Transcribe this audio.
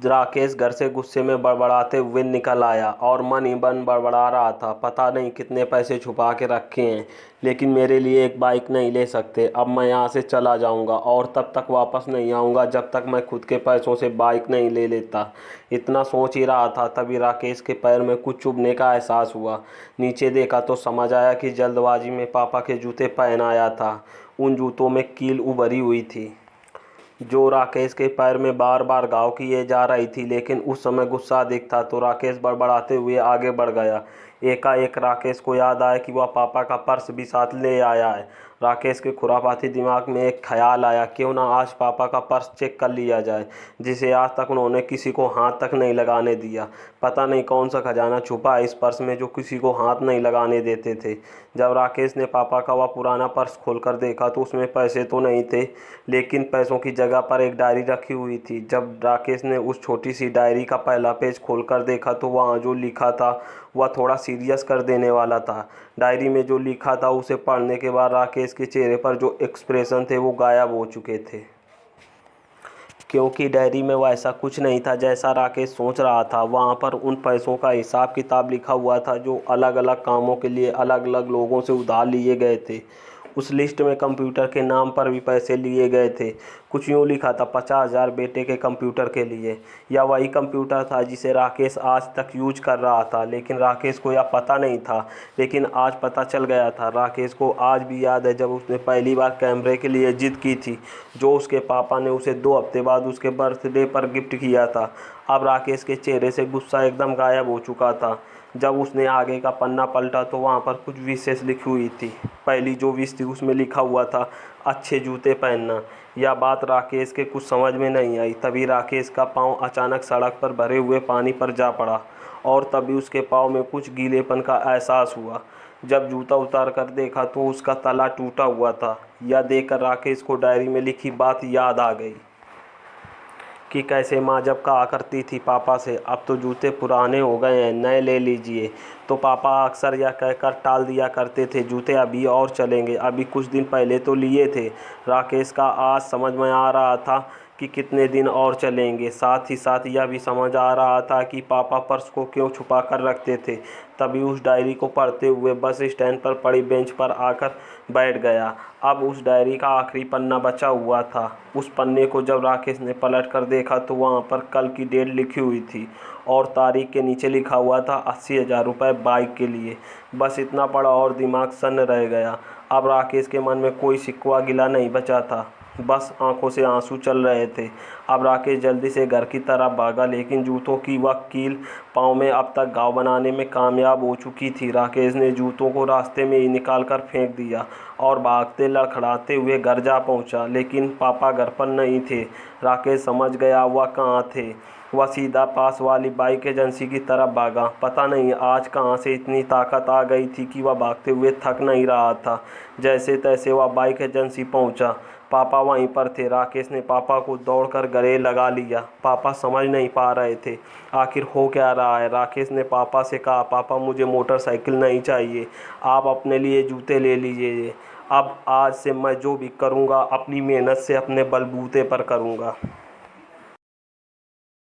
राकेश घर से गुस्से में बड़बड़ाते हुए निकल आया और मन ही मन बड़बड़ा रहा था, पता नहीं कितने पैसे छुपा के रखे हैं, लेकिन मेरे लिए एक बाइक नहीं ले सकते। अब मैं यहाँ से चला जाऊँगा और तब तक वापस नहीं आऊँगा जब तक मैं खुद के पैसों से बाइक नहीं ले लेता। इतना सोच ही रहा था, तभी राकेश के पैर में कुछ चुभने का एहसास हुआ। नीचे देखा तो समझ आया कि जल्दबाजी में पापा के जूते पहन आया था। उन जूतों में कील उभरी हुई थी जो राकेश के पैर में बार बार घाव किए जा रही थी, लेकिन उस समय गुस्सा अधिक था तो राकेश बड़बड़ाते हुए आगे बढ़ गया। एकाएक राकेश को याद आया कि वह पापा का पर्स भी साथ ले आया है। राकेश के खुरापाती दिमाग में एक ख्याल आया, क्यों ना आज पापा का पर्स चेक कर लिया जाए, जिसे आज तक उन्होंने किसी को हाथ तक नहीं लगाने दिया। पता नहीं कौन सा खजाना छुपा है इस पर्स में जो किसी को हाथ नहीं लगाने देते थे। जब राकेश ने पापा का वह पुराना पर्स खोलकर देखा तो उसमें पैसे तो नहीं थे, लेकिन पैसों की जगह पर एक डायरी रखी हुई थी। जब राकेश ने उस छोटी सी डायरी का पहला पेज खोलकर देखा तो वहाँ जो लिखा था वह थोड़ा सीरियस कर देने वाला था। डायरी में जो लिखा था उसे पढ़ने के बाद राकेश के चेहरे पर जो एक्सप्रेशन थे वो गायब हो चुके थे, क्योंकि डायरी में वैसा कुछ नहीं था जैसा राकेश सोच रहा था। वहाँ पर उन पैसों का हिसाब किताब लिखा हुआ था जो अलग अलग कामों के लिए अलग अलग लोगों से उधार लिए गए थे। उस लिस्ट में कंप्यूटर के नाम पर भी पैसे लिए गए थे। कुछ यूँ लिखा था 50,000 बेटे के कंप्यूटर के लिए। यह वही कंप्यूटर था जिसे राकेश आज तक यूज कर रहा था, लेकिन राकेश को यह पता नहीं था। लेकिन आज पता चल गया था। राकेश को आज भी याद है जब उसने पहली बार कैमरे के लिए जिद की थी, जो उसके पापा ने उसे 2 हफ्ते बाद उसके बर्थडे पर गिफ्ट किया था। अब राकेश के चेहरे से गुस्सा एकदम गायब हो चुका था। जब उसने आगे का पन्ना पलटा तो वहाँ पर कुछ विशेष लिखी हुई थी। पहली जो विश थी उसमें लिखा हुआ था अच्छे जूते पहनना। यह बात राकेश के कुछ समझ में नहीं आई। तभी राकेश का पाँव अचानक सड़क पर भरे हुए पानी पर जा पड़ा और तभी उसके पाँव में कुछ गीलेपन का एहसास हुआ। जब जूता उतार कर देखा तो उसका तला टूटा हुआ था। यह देखकर राकेश को डायरी में लिखी बात याद आ गई कि कैसे माँ जब कहा करती थी पापा से, अब तो जूते पुराने हो गए हैं, नए ले लीजिए, तो पापा अक्सर यह कहकर टाल दिया करते थे जूते अभी और चलेंगे, अभी कुछ दिन पहले तो लिए थे। राकेश का आज समझ में आ रहा था कि कितने दिन और चलेंगे। साथ ही साथ यह भी समझ आ रहा था कि पापा पर्स को क्यों छुपा कर रखते थे। तभी उस डायरी को पढ़ते हुए बस स्टैंड पर पड़ी बेंच पर आकर बैठ गया। अब उस डायरी का आखिरी पन्ना बचा हुआ था। उस पन्ने को जब राकेश ने पलट कर देखा तो वहाँ पर कल की डेट लिखी हुई थी और तारीख के नीचे लिखा हुआ था 80,000 रुपये बाइक के लिए। बस इतना पड़ा और दिमाग सन्न रह गया। अब राकेश के मन में कोई शिकवा गिला नहीं बचा था, बस आंखों से आंसू चल रहे थे। अब राकेश जल्दी से घर की तरफ भागा, लेकिन जूतों की वह कील पाँव में अब तक घाव बनाने में कामयाब हो चुकी थी। राकेश ने जूतों को रास्ते में ही निकाल कर फेंक दिया और भागते लड़खड़ाते हुए घर जा पहुंचा, लेकिन पापा घर पर नहीं थे। राकेश समझ गया वह कहाँ थे। वह सीधा पास वाली बाइक एजेंसी की तरफ भागा। पता नहीं आज कहाँ से इतनी ताकत आ गई थी कि वह भागते हुए थक नहीं रहा था। जैसे तैसे वह बाइक एजेंसी पहुंचा। पापा वहीं पर थे। राकेश ने पापा को दौड़कर गले लगा लिया। पापा समझ नहीं पा रहे थे आखिर हो क्या रहा है। राकेश ने पापा से कहा, पापा मुझे मोटरसाइकिल नहीं चाहिए, आप अपने लिए जूते ले लीजिए। अब आज से मैं जो भी करूँगा अपनी मेहनत से अपने बलबूते पर करूँगा।